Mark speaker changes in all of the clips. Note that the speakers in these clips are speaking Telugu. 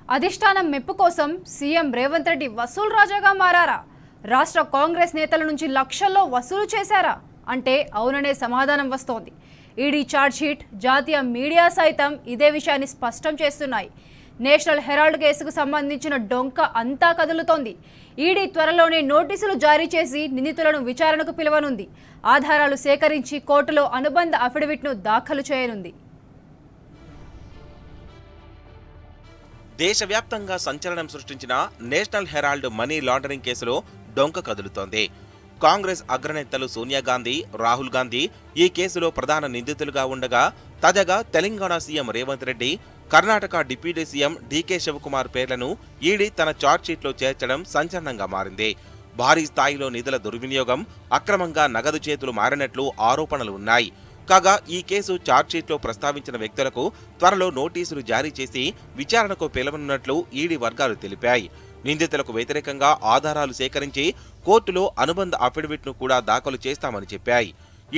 Speaker 1: అధిష్టానం మెప్పు కోసం సీఎం రేవంత్ రెడ్డి వసూలు రాజాగా మారారా? రాష్ట్ర కాంగ్రెస్ నేతల నుంచి లక్షల్లో వసూలు చేశారా అంటే అవుననే సమాధానం వస్తోంది. ఈడీ ఛార్జ్షీట్, జాతీయ మీడియా సైతం ఇదే విషయాన్ని స్పష్టం చేస్తున్నాయి. నేషనల్ హెరాల్డ్ కేసుకు సంబంధించిన డొంక అంతా కదులుతోంది. ఈడీ త్వరలోనే నోటీసులు జారీ చేసి నిందితులను విచారణకు పిలువనుంది. ఆధారాలు సేకరించి కోర్టులో అనుబంధ అఫిడవిట్ను దాఖలు చేయనుంది.
Speaker 2: దేశవ్యాప్తంగా సంచలనం సృష్టించిన నేషనల్ హెరాల్డ్ మనీ లాండరింగ్ కేసులో డొంక కదులుతోంది. కాంగ్రెస్ అగ్రనేతలు సోనియా గాంధీ, రాహుల్ గాంధీ ఈ కేసులో ప్రధాన నిందితులుగా ఉండగా, తాజాగా Telangana CM Revanth Reddy, Karnataka deputy CM DK Shivakumar పేర్లను ఈడీ తన ఛార్జ్షీట్లో చేర్చడం సంచలనంగా మారింది. భారీ స్థాయిలో నిధుల దుర్వినియోగం, అక్రమంగా నగదు చేతులు మారినట్లు ఆరోపణలు ఉన్నాయి. కాగా ఈ కేసు ఛార్జ్షీట్లో ప్రస్తావించిన వ్యక్తులకు త్వరలో నోటీసులు జారీ చేసి విచారణకు పిలవనున్నట్లు ఈడీ వర్గాలు తెలిపాయి. నిందితులకు వ్యతిరేకంగా ఆధారాలు సేకరించి కోర్టులో అనుబంధ అఫిడవిట్ను కూడా దాఖలు చేస్తామని చెప్పాయి.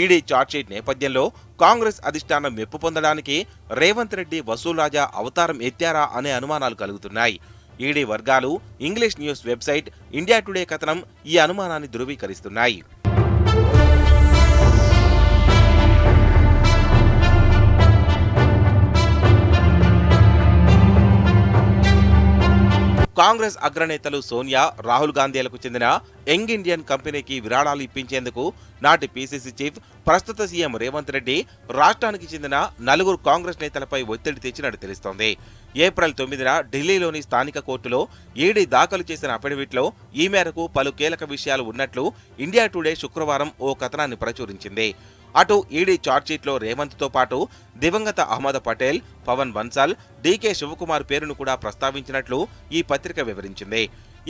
Speaker 2: ఈడీ ఛార్జ్షీట్ నేపథ్యంలో కాంగ్రెస్ అధిష్టానం మెప్పు పొందడానికి రేవంత్ రెడ్డి వసూలు రాజా అవతారం ఎత్తారా అనే అనుమానాలు కలుగుతున్నాయి. ఈడీ వర్గాలు, English news website India today కథనం ఈ అనుమానాన్ని ధృవీకరిస్తున్నాయి. కాంగ్రెస్ అగ్రనేతలు సోనియా, రాహుల్ గాంధీలకు చెందిన యంగ్ ఇండియన్ కంపెనీకి విరాళాలు ఇప్పించేందుకు నాటి పీసీసీ చీఫ్, ప్రస్తుత సీఎం రేవంత్ రెడ్డి రాష్ట్రానికి చెందిన 4 కాంగ్రెస్ నేతలపై ఒత్తిడి తెచ్చినట్టు తెలుస్తోంది. ఏప్రిల్ 9న ఢిల్లీలోని స్థానిక కోర్టులో ఈడీ దాఖలు చేసిన అఫిడవిట్లో ఈ మేరకు పలు కీలక విషయాలు ఉన్నట్లు ఇండియా టుడే శుక్రవారం ఓ కథనాన్ని ప్రచురించింది. అటు ఈడీ ఛార్జ్షీట్లో రేవంత్తో పాటు దివంగత అహ్మద్ పటేల్, పవన్ బన్సాల్, డీకే శివకుమార్ పేరును కూడా ప్రస్తావించినట్లు ఈ పత్రిక వివరించింది.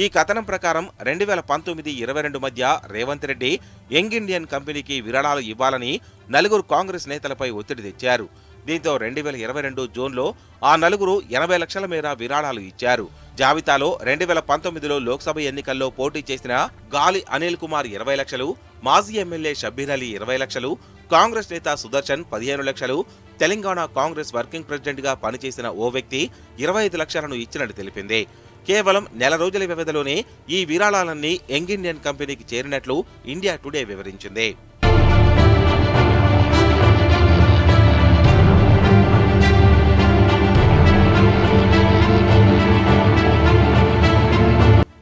Speaker 2: ఈ కథనం ప్రకారం 2019-22 మధ్య రేవంత్ రెడ్డి యంగ్ ఇండియన్ కంపెనీకి విరాళాలు ఇవ్వాలని 4 కాంగ్రెస్ నేతలపై ఒత్తిడి తెచ్చారు. దీంతో 2022 జూన్లో ఆ 4 80 లక్షల మేర విరాళాలు ఇచ్చారు. జాబితాలో 2019లో లోక్సభ ఎన్నికల్లో పోటీ చేసిన గాలి అనిల్ కుమార్ 20 లక్షలు, మాజీ ఎమ్మెల్యే షబ్బీర్ అలీ 20 లక్షలు, కాంగ్రెస్ నేత సుదర్శన్ 15 లక్షలు, తెలంగాణ కాంగ్రెస్ వర్కింగ్ ప్రెసిడెంట్ గా పనిచేసిన ఓ వ్యక్తి 25 లక్షలను ఇచ్చినట్టు తెలిపింది. కేవలం నెల రోజుల వ్యవధిలోనే ఈ విరాళాలన్నీ యంగ్ ఇండియన్ కంపెనీకి చేరినట్లు ఇండియా టుడే వివరించింది.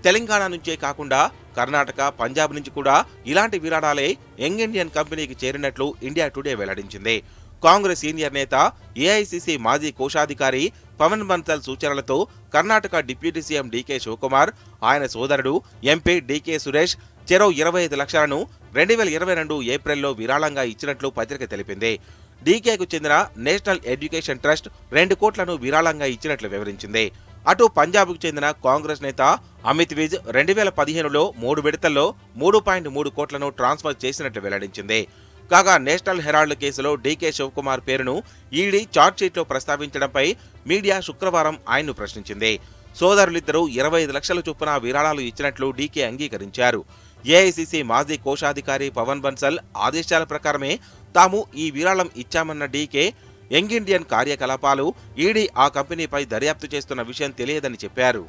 Speaker 2: తెలంగాణ నుంచే కాకుండా కర్ణాటక, పంజాబ్ నుంచి కూడా ఇలాంటి విరాళాలే యంగ్ ఇండియన్ కంపెనీకి చేరినట్లు ఇండియా టుడే వెల్లడించింది. కాంగ్రెస్ సీనియర్ నేత, ఏఐసీసీ మాజీ కోశాధికారి పవన్ బన్సాల్ సూచనలతో కర్ణాటక డిప్యూటీ సీఎం డీకే శివకుమార్, ఆయన సోదరుడు ఎంపీ డీకే సురేష్ చెరో 25 లక్షలను 2022 ఏప్రిల్లో విరాళంగా ఇచ్చినట్లు పత్రిక తెలిపింది. డీకేకు చెందిన నేషనల్ ఎడ్యుకేషన్ ట్రస్ట్ 2 కోట్లను విరాళంగా ఇచ్చినట్లు వివరించింది. అటు పంజాబ్కు చెందిన కాంగ్రెస్ నేత అమిత్ విజ్ 2015లో 3 విడతల్లో 3.3 కోట్లను ట్రాన్స్ఫర్ చేసినట్లు వెల్లడించింది. కాగా నేషనల్ హెరాల్డ్ కేసులో డీకే శివకుమార్ పేరును ఈడీ ఛార్జ్షీట్లో ప్రస్తావించడంపై మీడియా శుక్రవారం ఆయన్ను ప్రశ్నించింది. సోదరులిద్దరూ 25 లక్షల చొప్పున విరాళాలు ఇచ్చినట్లు డీకే అంగీకరించారు. ఏఐసీసీ మాజీ కోశాధికారి పవన్ బన్సాల్ ఆదేశాల ప్రకారమే తాము ఈ విరాళం ఇచ్చామన్న డీకే, యంగ్ ఇండియన్ కార్యకలాపాలు, ఈడీ ఆ కంపెనీపై దర్యాప్తు చేస్తున్న విషయం తెలియదని చెప్పారు.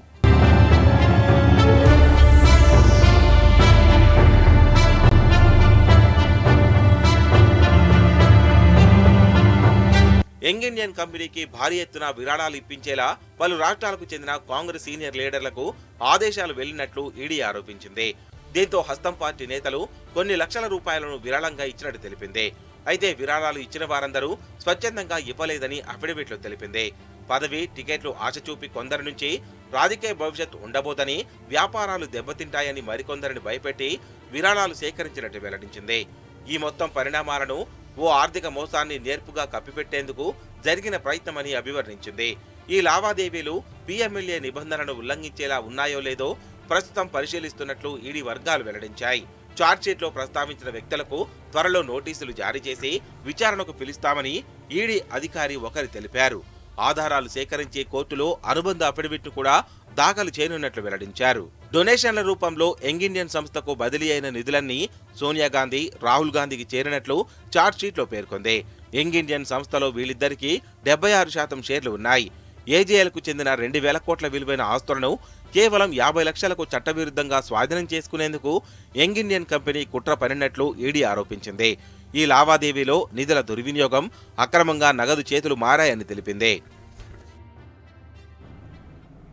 Speaker 2: యంగ్ ఇండియన్ కంపెనీకి భారీ ఎత్తున విరాళాలు ఇప్పించేలా పలు రాష్ట్రాలకు చెందిన కాంగ్రెస్ సీనియర్ లీడర్లకు ఆదేశాలు వెళ్లినట్లు ఈడీ ఆరోపించింది. దీంతో హస్తం పార్టీ నేతలు కొన్ని లక్షల రూపాయలను విరాళంగా ఇచ్చినట్టు తెలిపింది. అయితే విరాళాలు ఇచ్చిన వారందరూ స్వచ్ఛందంగా ఇవ్వలేదని అఫిడవిట్లో తెలిపింది. పదవి, టికెట్లు ఆశ చూపి కొందరి నుంచి రాజకీయ భవిష్యత్తు ఉండబోదని, వ్యాపారాలు దెబ్బతింటాయని మరికొందరిని భయపెట్టి విరాళాలు సేకరించినట్టు వెల్లడించింది. ఈ మొత్తం పరిణామాలను ఓ ఆర్థిక మోసాన్ని నేర్పుగా కప్పిపెట్టేందుకు జరిగిన ప్రయత్నమని అభివర్ణించింది. ఈ లావాదేవీలు పీఎంఎల్ఏ నిబంధనలను ఉల్లంఘించేలా ఉన్నాయో లేదో ప్రస్తుతం పరిశీలిస్తున్నట్లు ఈడీ వర్గాలు వెల్లడించాయి. ఛార్జ్షీట్లో ప్రస్తావించిన వ్యక్తులకు త్వరలో నోటీసులు జారీ చేసి విచారణకు పిలుస్తామని ఈడీ అధికారి ఒకరు తెలిపారు. ఆధారాలు సేకరించి కోర్టులో అనుబంధ అఫిడవిట్ను కూడా దాఖలు చేయనున్నట్లు వెల్లడించారు. డొనేషన్ల రూపంలో యంగ్ ఇండియన్ సంస్థకు బదిలీ అయిన నిధులన్నీ సోనియా గాంధీ, రాహుల్ గాంధీకి చేరినట్లు ఛార్జ్షీట్లో పేర్కొంది. యంగ్ ఇండియన్ సంస్థలో వీళ్ళిద్దరికీ 76% షేర్లు ఉన్నాయి. ఏజేఎల్కు చెందిన 2,000 కోట్ల విలువైన ఆస్తులను కేవలం 50 లక్షలకు చట్టవిరుద్ధంగా స్వాధీనం చేసుకునేందుకు యంగ్ ఇండియన్ కంపెనీ కుట్ర పన్నినట్లు ఈడీ ఆరోపించింది. ఈ లావాదేవీలో నిధుల దుర్వినియోగం, అక్రమంగా నగదు చేతులు మారాయని తెలిపింది.